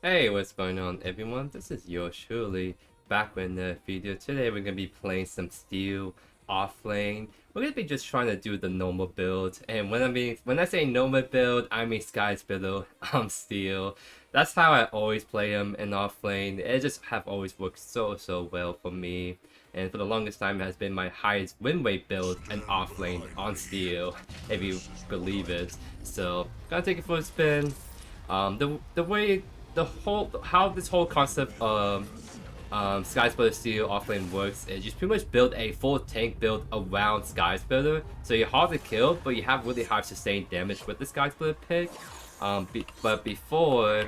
Hey, what's going on everyone? This is JoeYoursTruly back with another video. Today we're gonna be playing some Steel offlane. We're gonna be just trying to do the normal build, and when I say normal build, I mean Sky's build. Steel. That's how I always play him in offlane. It just have always worked so well for me, and for the longest time it has been my highest win rate build in offlane on Steel, if you believe it. So gonna take it for a spin. The way how this whole concept of Skysplitter Steel offlane works is you pretty much build a full tank build around Skysplitter, so you're hard to kill, but you have really high sustained damage with the Skysplitter pick. But before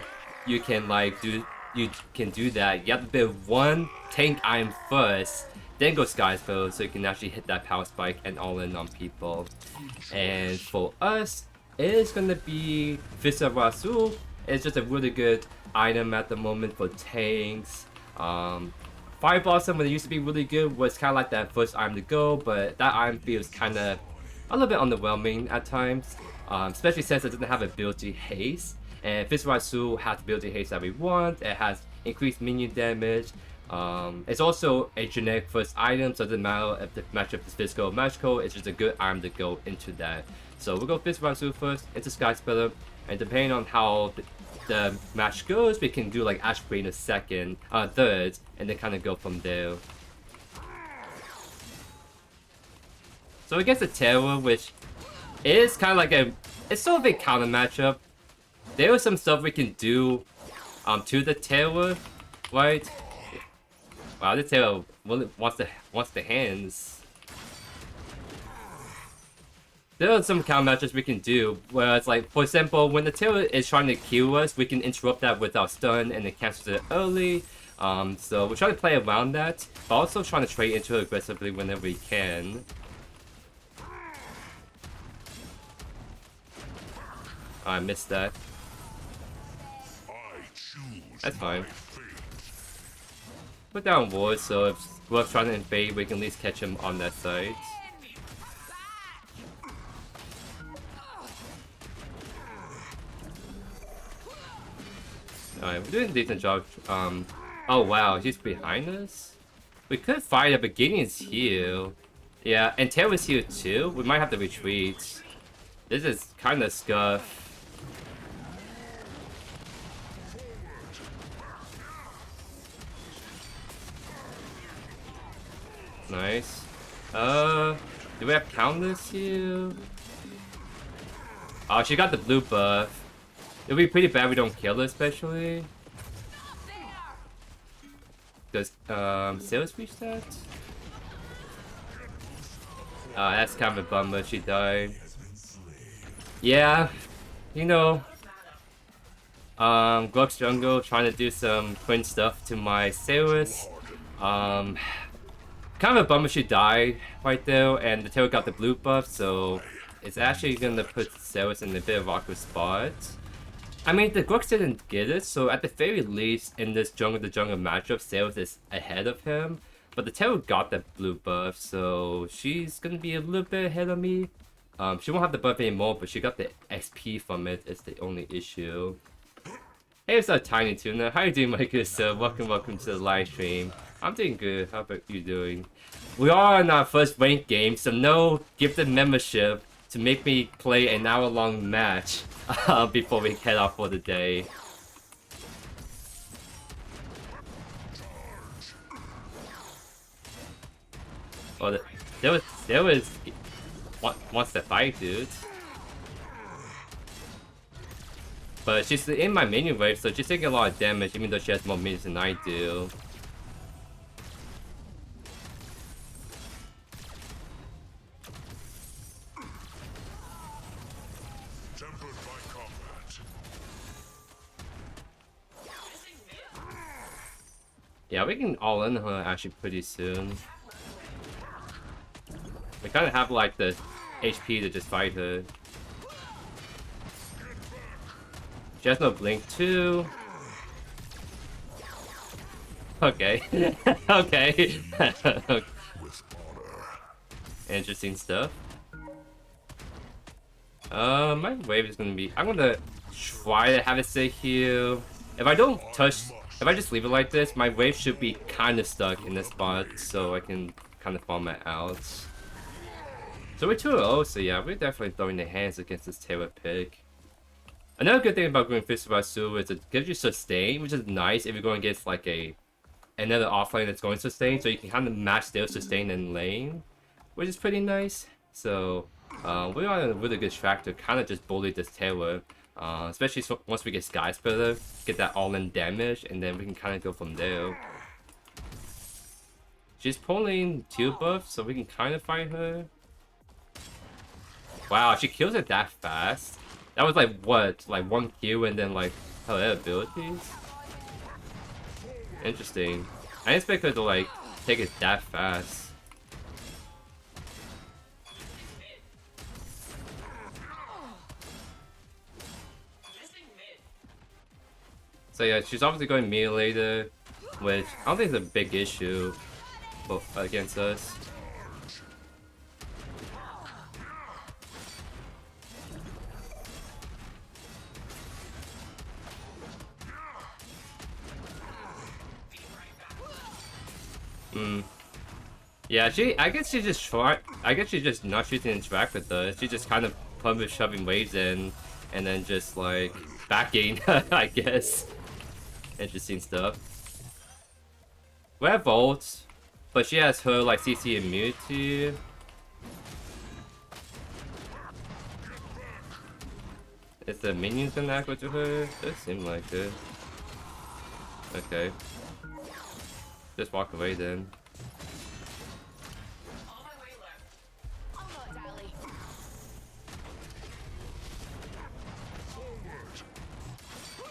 you can do that, you have to build one tank item first, then go Skysplitter, so you can actually hit that power spike and all in on people. And for us, it is gonna be Fist of Razuul. It's just a really good item at the moment for tanks. Fire Blossom, when it used to be really good, was kind of like that first item to go, but that item feels kind of a little bit underwhelming at times, especially since it doesn't have ability haste. And Fist of Razuul has ability haste that we want. It has increased minion damage. It's also a generic first item, so it doesn't matter if the matchup is physical or magical. It's just a good item to go into that. So we'll go Fist of Razuul first, into Skysplitter, and depending on how the match goes, we can do like Ash Queen a third, and then kind of go from there. So against the Terror, which is kind of like it's sort of a counter matchup. There was some stuff we can do to the Terror, right? Wow, the Terror wants the hands. There are some counter matches we can do, where it's like, for example, when the Terror is trying to kill us, we can interrupt that with our stun and then cancel it early. So we're trying to play around that, but also trying to trade into it aggressively whenever we can. I missed that. That's fine. Put down wards, so if we're trying to invade, we can at least catch him on that side. Alright, we're doing a decent job. Oh wow, he's behind us? We could fight a beginning's heal. Yeah, and Terror's here too. We might have to retreat. This is kind of scuff. Nice. Do we have counters here? Oh, she got the blue buff. It'll be pretty bad we don't kill her, especially. Does Sales reach that? That's kind of a bummer. She died. Yeah, you know. Gluck's jungle trying to do some fun stuff to my Sailors. Kind of a bummer she died right there, and the Terror got the blue buff, so it's actually gonna put Sailors in a bit of awkward spot. I mean, the Glucks didn't get it, so at the very least, in this jungle-to-jungle matchup, Sailors is ahead of him. But the Terror got the blue buff, so she's gonna be a little bit ahead of me. She won't have the buff anymore, but she got the XP from it. It's the only issue. Hey, what's up, Tiny Tuna? How you doing, my good sir? Welcome to the live stream. I'm doing good. How about you doing? We are in our first ranked game, so no gifted membership to make me play an hour-long match before we head off for the day. Oh, there was wants to fight, dude. But she's in my minion wave, so she's taking a lot of damage, even though she has more minions than I do. Yeah, we can all in her actually pretty soon. We kind of have like the HP to just fight her. She has no blink too. Okay. Okay. Interesting stuff. My wave is gonna be. I'm gonna try to have it stay here. If I don't touch, if I just leave it like this, my wave should be kind of stuck in this spot, so I can kind of farm it out. So we're 2-0, so yeah, we're definitely throwing the hands against this Taylor pick. Another good thing about going Fist of Razuul is it gives you sustain, which is nice if you're going against like another offlane that's going sustain, so you can kind of match their sustain in lane, which is pretty nice. So we're on a really good track to kind of just bully this Taylor, especially once we get Sky Splitter, get that all-in damage, and then we can kind of go from there. She's pulling 2 buffs, so we can kind of fight her. Wow, she kills it that fast. That was like what, like 1 Q and then like her abilities. Interesting. I didn't expect her to like take it that fast. So yeah, she's obviously going melee later, which I don't think is a big issue against us. Yeah, I guess she's just not choosing to interact with us. She just kind of probably shoving waves in, and then just like backing, I guess. Interesting stuff. We have Volt, but she has her like CC immunity. Is the minions gonna act with her? Does seem like it. Okay. Just walk away then.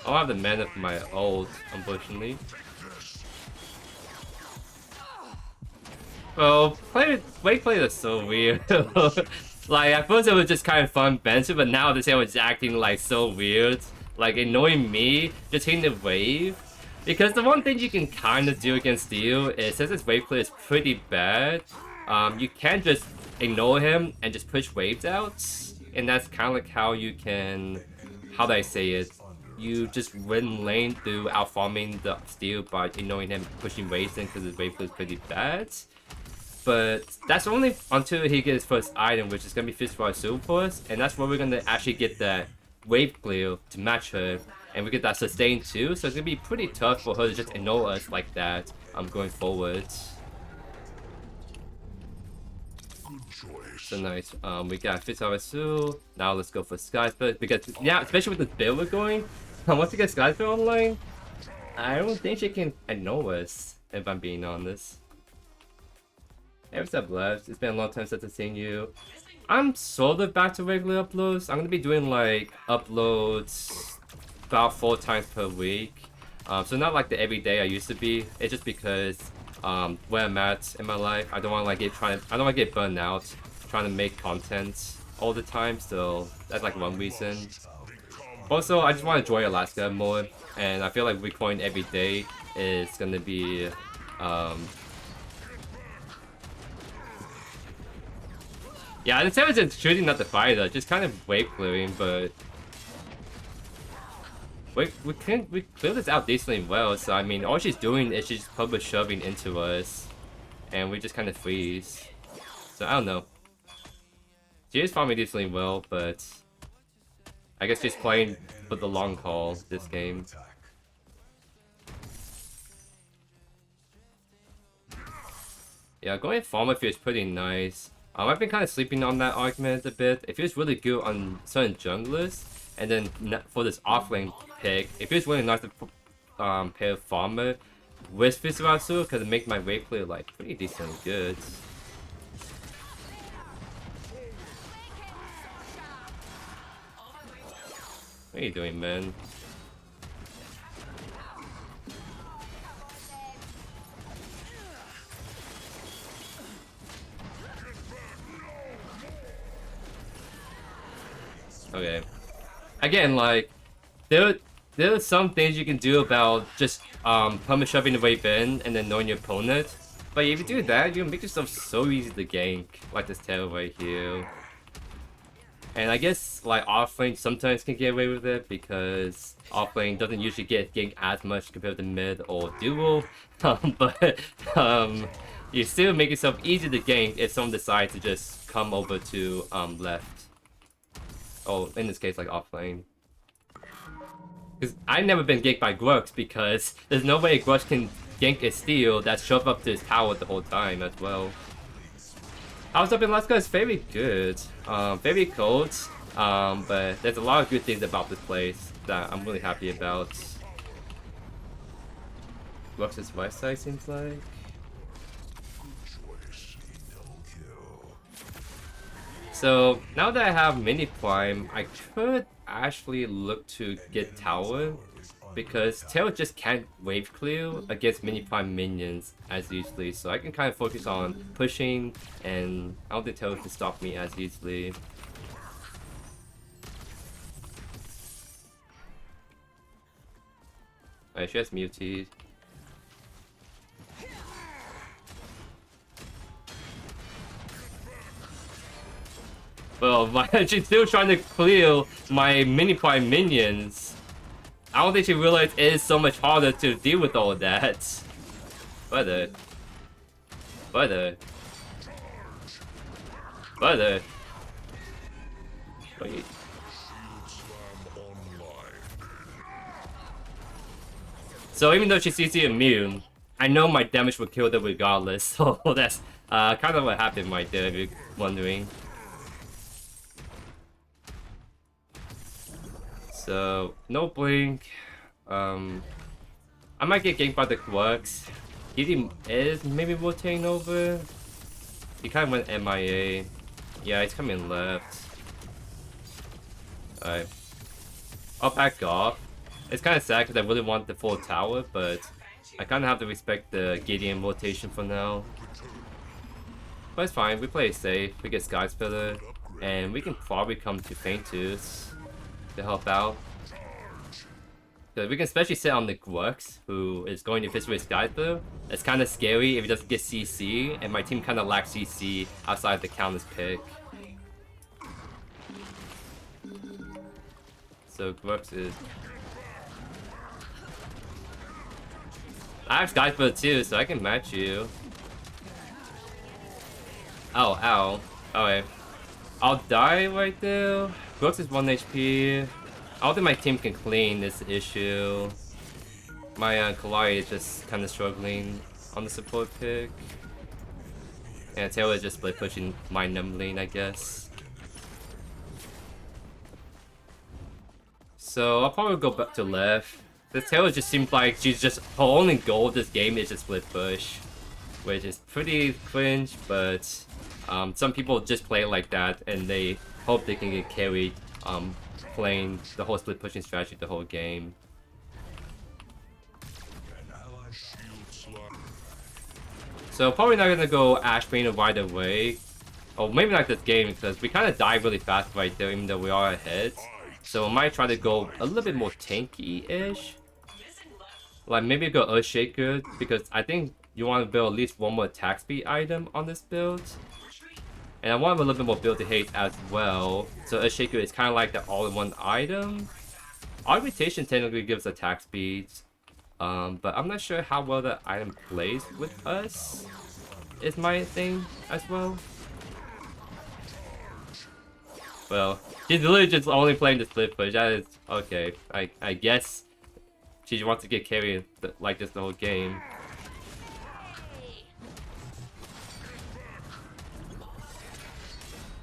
I don't have the mana for my ult, unfortunately. Well, wave play is so weird. Like, at first it was just kind of fun benching, but now this was acting like so weird. Like, annoying me, just hitting the wave. Because the one thing you can kind of do against Steel is, since this wave play is pretty bad, you can just ignore him and just push waves out. And that's kind of like how you can, how do I say it? You just win lane through out-farming the Steel by ignoring him pushing waves in because his wave play is pretty bad. But that's only until he gets his first item, which is going to be Fist of Razuul for us. And that's where we're going to actually get that wave clear to match her. And we get that sustain too, so it's going to be pretty tough for her to just ignore us like that going forward. So nice. We got Fist of Razuul. Now let's go for Sky Split, because yeah, especially with the build we're going, once we get Sky Split online, I don't think she can ignore us, if I'm being honest. Hey, what's up, Labs? It's been a long time since I've seen you. I'm sort of back to regular uploads. I'm gonna be doing like uploads about 4 times per week. So not like the everyday I used to be. It's just because where I'm at in my life, I don't want to like get burned out trying to make content all the time. So that's like one reason. Also, I just want to enjoy Alaska more, and I feel like recording every day is gonna be yeah, the Savage is shooting not the fighter, just kind of wave clearing, but we clear this out decently well. So I mean, all she's doing is she's probably shoving into us, and we just kind of freeze. So I don't know. She is farming decently well, but I guess she's playing for the long haul this game. Yeah, going farmer feels pretty nice. I've been kind of sleeping on that Augment a bit. It feels really good on certain junglers, and then for this offlane pick, it feels really nice to pair farmer with Fist of Razuul because it makes my wave play like pretty decently good. What are you doing, man? Okay. Again, like, there are some things you can do about just perma shoving the wave in and then knowing your opponent. But if you do that, you can make yourself so easy to gank, like this tail right here. And I guess like offlane sometimes can get away with it because offlane doesn't usually get ganked as much compared to mid or dual. But you still make yourself easy to gank if someone decides to just come over to left. Oh, in this case like offlane. Because I've never been ganked by Grux because there's no way Grux can gank a steal that's shoved up to his tower the whole time as well. How's up in Alaska? It's very good. Very cold. But there's a lot of good things about this place that I'm really happy about. Grux's right side seems like. So now that I have mini prime, I could actually look to get tower because Tail just can't wave clear against mini prime minions as usually, so I can kind of focus on pushing, and I don't think Tail can stop me as easily. Alright, she has muted. Well, she's still trying to clear my mini prime minions. I don't think she realized it is so much harder to deal with all that. Butter. Wait. So even though she's CC immune, I know my damage will kill them regardless. So that's kind of what happened right there if you're wondering. So, no blink. I might get ganked by the Grux. Giddy is maybe rotating over. He kind of went MIA. Yeah, he's coming left. Alright. I'll back off. It's kind of sad because I really want the full tower, but I kind of have to respect the Gideon rotation for now. But it's fine, we play it safe, we get Sky Spiller, and we can probably come to Tainted to help out. So we can especially sit on the Grux, who is going to fish with Sky Spiller. It's kind of scary if he doesn't get CC, and my team kind of lacks CC outside the Countess pick. So Grux is... I have Sky Spiller too, so I can match you. Oh, ow. Okay. I'll die right there. Grux is 1 HP. I don't think my team can clean this issue. My Kalari is just kind of struggling on the support pick. And Taylor is just split pushing my numbling, I guess. So I'll probably go back to left. The Taylor just seems like she's just... her only goal of this game is just split push. Which is pretty cringe, but... some people just play it like that and they hope they can get carried playing the whole split pushing strategy the whole game. So probably not gonna go Ash Bane right away. Or maybe not this game because we kind of died really fast right there even though we are ahead. So I might try to go a little bit more tanky-ish. Like maybe go Earthshaker because I think you want to build at least one more attack speed item on this build. And I want a little bit more build to haste as well. So Earthshaker is kind of like the all-in-one item. Augmentation technically gives attack speeds. But I'm not sure how well that item plays with us. Is my thing as well. Well, she's literally just only playing the split push. That is okay. I guess she wants to get carried like this the whole game.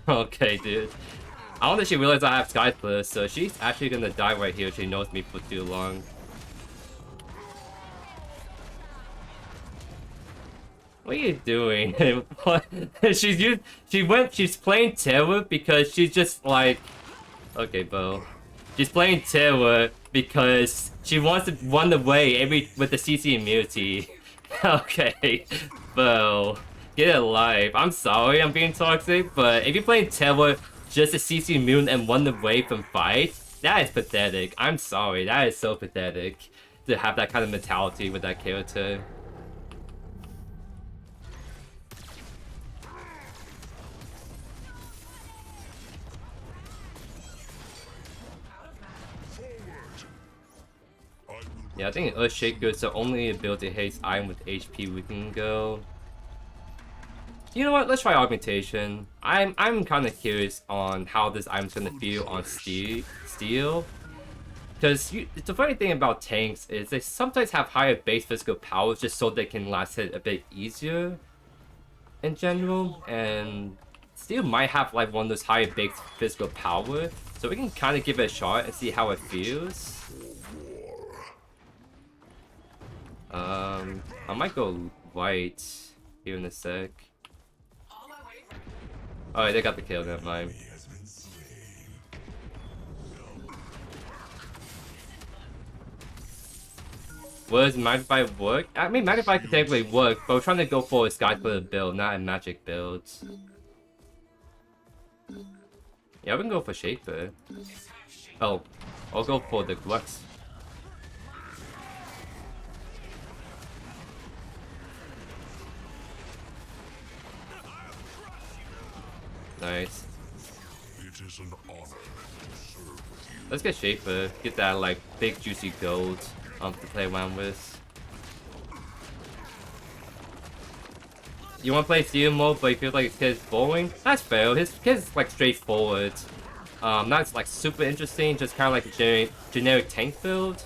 Okay, dude. I don't think she realized I have Sky Split, so she's actually gonna die right here if she knows me for too long. What are you doing? What? She's playing terror because she's just like... Okay, Bo. She's playing terror because she wants to run away with the CC immunity. Okay, Bo. Get it live. I'm sorry I'm being toxic, but if you're playing terror just to CC immune and run away from fights, that is pathetic. I'm sorry, that is so pathetic to have that kind of mentality with that character. Yeah, I think Earthshaker is the only ability haste item with HP we can go. You know what? Let's try Augmentation. I'm kind of curious on how this item's gonna feel on steel. Because the funny thing about tanks is they sometimes have higher base physical power just so they can last hit a bit easier in general. And steel might have like one of those higher base physical power. So we can kind of give it a shot and see how it feels. I might go white here in a sec. Alright, they got the kill, never mind. Was Magnify work? I mean, Magnify could technically work, but we're trying to go for a Sky Splitter build, not a magic build. Yeah, we can go for Shaper. Oh, I'll go for the Glux. Nice. It is an honor to serve with you. Let's get Shaper, get that like big juicy gold to play around with. You want to play Steel mode, but you feel like his kid's boring? That's fair. His kid's like straightforward. Not like super interesting, just kind of like a generic tank build.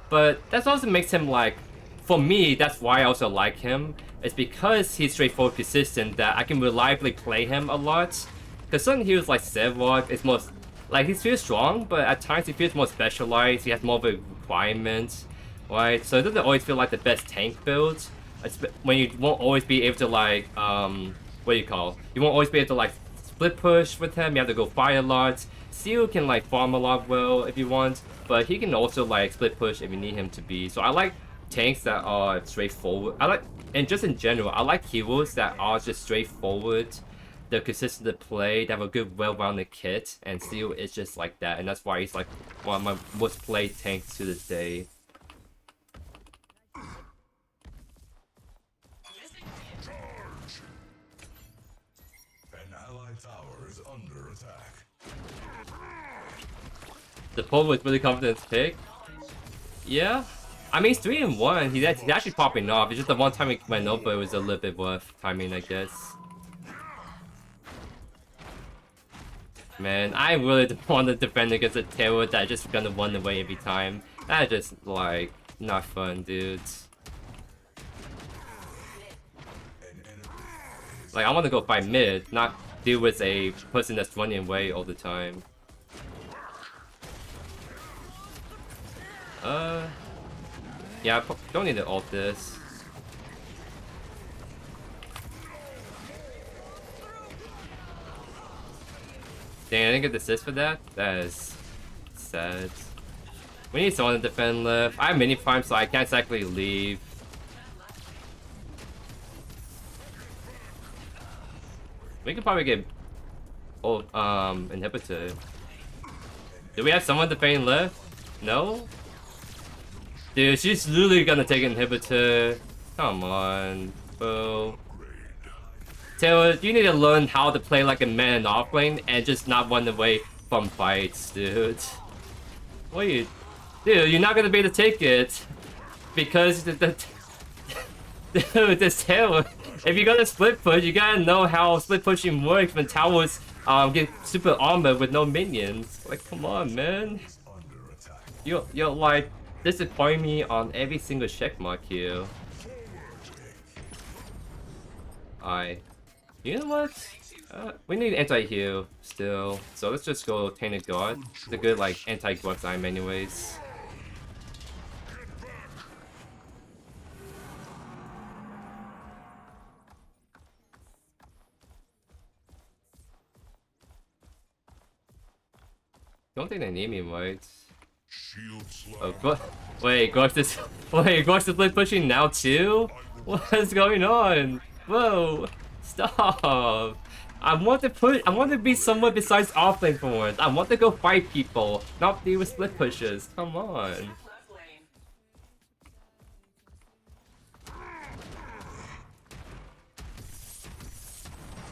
But that also makes him like, for me, that's why I also like him. It's because he's straightforward, consistent, that I can reliably play him a lot. Because certain heroes like Sevrock is more, like he feels strong, but at times he feels more specialized. He has more of a requirement, right? So it doesn't always feel like the best tank build. When you won't always be able to like, what do you call? You won't always be able to like split push with him. You have to go fight a lot. Seal can like farm a lot well if you want, but he can also like split push if you need him to be. So I like tanks that are straightforward. And just in general, I like heroes that are just straightforward. They're consistent to play, they have a good well-rounded kit, and Seal is just like that, and that's why he's like one of my most played tanks to this day. Charge! An allied tower is under attack. The Paul was really confident to pick. Yeah. I mean, he's 3-1. He's actually popping off. It's just the one time he went over, it was a little bit rough timing, I guess. Man, I really don't want to defend against a terror that's just gonna run away every time. That's just, like, not fun, dudes. Like, I want to go fight mid, not deal with a person that's running away all the time. Yeah, I don't need to ult this. Dang, I didn't get the assist for that? That is sad. We need someone to defend left. I have mini prime, so I can't exactly leave. We could probably get inhibitor. Do we have someone defending left? No? Dude, she's literally gonna take inhibitor. Come on, bro. Taylor, you need to learn how to play like a man in offlane and just not run away from fights, dude. What are you... Dude, you're not gonna be able to take it. Because dude, this Taylor. If you're gonna split push, you gotta know how split pushing works when towers get super armored with no minions. Like, come on, man. You're like disappointing me on every single checkmark here. You know what? We need anti-heal still, so let's just go Tainted Guard. It's a good like anti-guard time anyways. Don't think they need me, right? Oh, wait, Ghost is split pushing now too? What is going on? Whoa, stop! I want to be someone besides offlane for once. I want to go fight people, not deal with split pushes. Come on.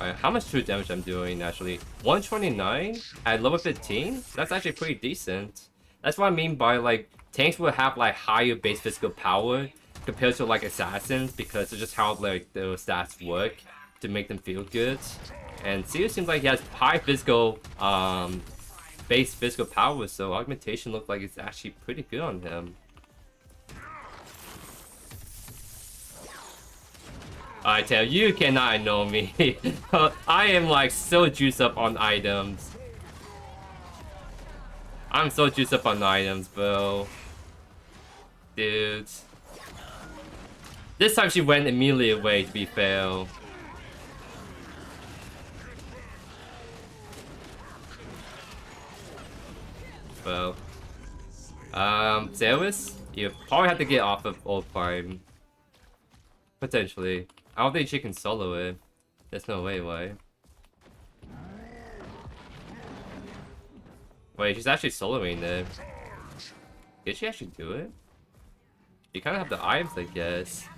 Alright, how much true damage I'm doing actually? 129 at level 15? That's actually pretty decent. That's what I mean by like tanks will have like higher base physical power compared to like assassins because it's just how like their stats work to make them feel good. And Seer seems like he has high physical base physical power, so augmentation looks like it's actually pretty good on him. I tell you, cannot ignore me. I am like so juiced up on items. I'm so juiced up on items, bro. Dude. This time she went immediately away, to be fair. Well. Zeus? You probably have to get off of offlane. Potentially. I don't think she can solo it. There's no way, why? Wait, she's actually soloing it. Did she actually do it? You kind of have the items, I guess.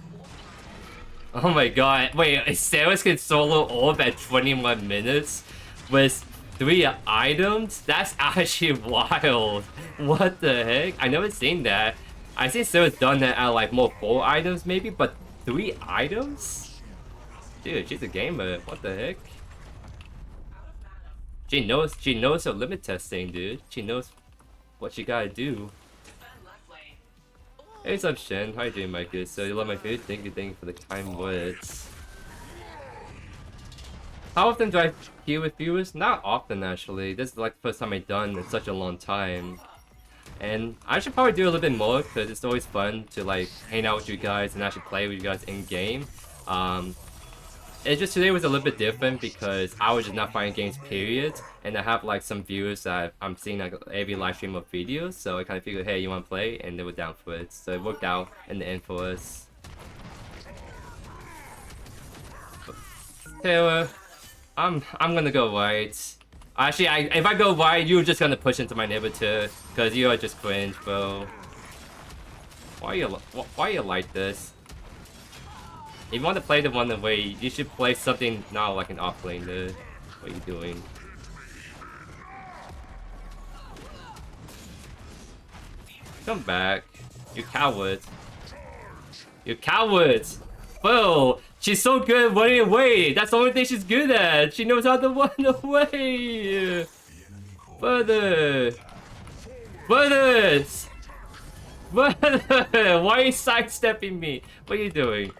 Oh my god. Wait, Samus can solo orb at 21 minutes with 3 items? That's actually wild. What the heck? I never seen that. I seen Samus done that at like more 4 items maybe, but 3 items? Dude, she's a gamer. What the heck? She knows her limit testing, dude. She knows what she gotta do. Hey, what's up, Shen? How you doing, Micah? So you love my food? Thank you for the kind words. How often do I heal with viewers? Not often, actually. This is like the first time I've done in such a long time. And I should probably do a little bit more because it's always fun to like hang out with you guys and actually play with you guys in game. It's just today was a little bit different because I was just not finding games, period. And I have like some viewers that I'm seeing like every live stream of videos, so I kind of figured, hey, you want to play? And they were down for it, so it worked out in the end for us. Taylor, I'm gonna go right. Actually, if I go right, you're just gonna push into my inhibitor because you are just cringe, bro. Why are you like this? If you want to play the one away, you should play something not like an offlane, dude. What are you doing? Come back. You coward. You coward! Bro, she's so good at running away. That's the only thing she's good at. She knows how to run away. Brother. Brothers. Brother. Why are you sidestepping me? What are you doing?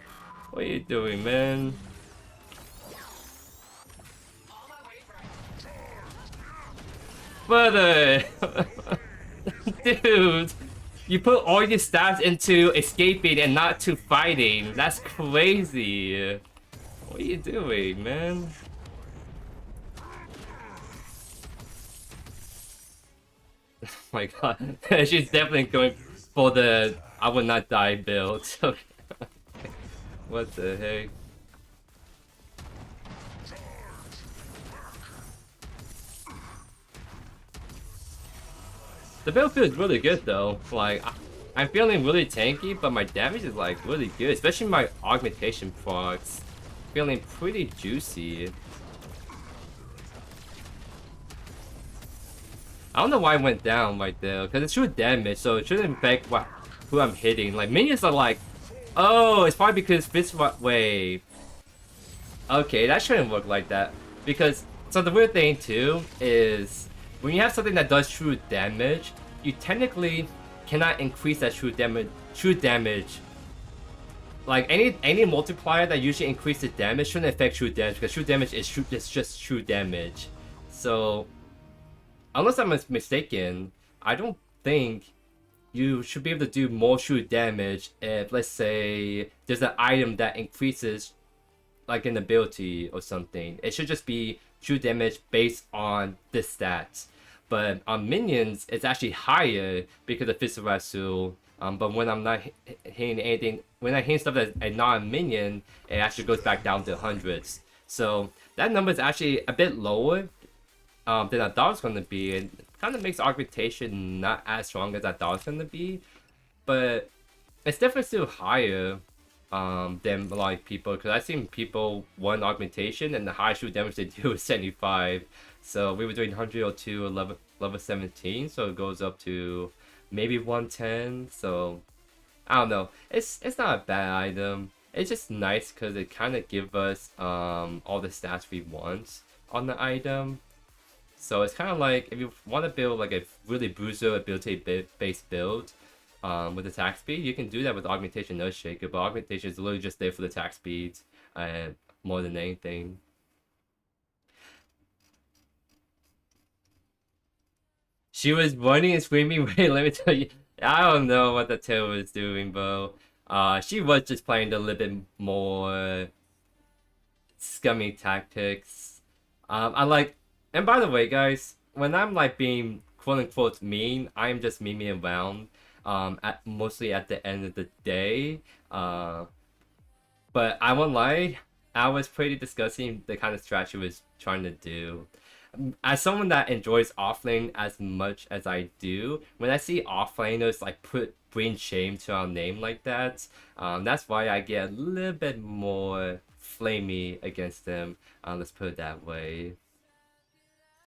What are you doing, man? Brother! Dude! You put all your stats into escaping and not to fighting. That's crazy. What are you doing, man? Oh my god. She's definitely going for the I will not die build. What the heck? The build feels really good though. Like, I'm feeling really tanky, but my damage is like really good. Especially my augmentation procs. Feeling pretty juicy. I don't know why I went down right there, because it's true damage, so it shouldn't affect who I'm hitting. Like, minions are like, oh, it's probably because this way. Okay, that shouldn't work like that. Because, so the weird thing too is, when you have something that does true damage, you technically cannot increase that true damage. Like, any multiplier that usually increases damage shouldn't affect true damage, because true damage is just true damage. So, unless I'm mistaken, I don't think you should be able to do more true damage if, let's say, there's an item that increases like an ability or something. It should just be true damage based on the stats. But on minions, it's actually higher because of Fist of Razuul. But when I'm not hitting anything, when I hit stuff that's not a minion, it actually goes back down to hundreds. So that number is actually a bit lower than I thought it was going to be. It kind of makes augmentation not as strong as I thought it was going to be. But it's definitely still higher than a lot of people, because I've seen people 1 augmentation and the highest true damage they do is 75. So we were doing 102 level 17, so it goes up to maybe 110. So I don't know. It's not a bad item. It's just nice because it kind of gives us all the stats we want on the item. So it's kind of like if you want to build like a really bruiser ability based build with attack speed, you can do that with Augmentation No Shaker. But Augmentation is literally just there for the attack speed more than anything. She was running and screaming. Wait, let me tell you. I don't know what the tail was doing, bro. She was just playing a little bit more scummy tactics. I like, and by the way, guys, when I'm like being quote unquote mean, I'm just memeing around. At mostly at the end of the day. But I won't lie, I was pretty discussing the kind of strategy was trying to do. As someone that enjoys offlane as much as I do, when I see offlaners like bring shame to our name like that, that's why I get a little bit more flamey against them. Let's put it that way.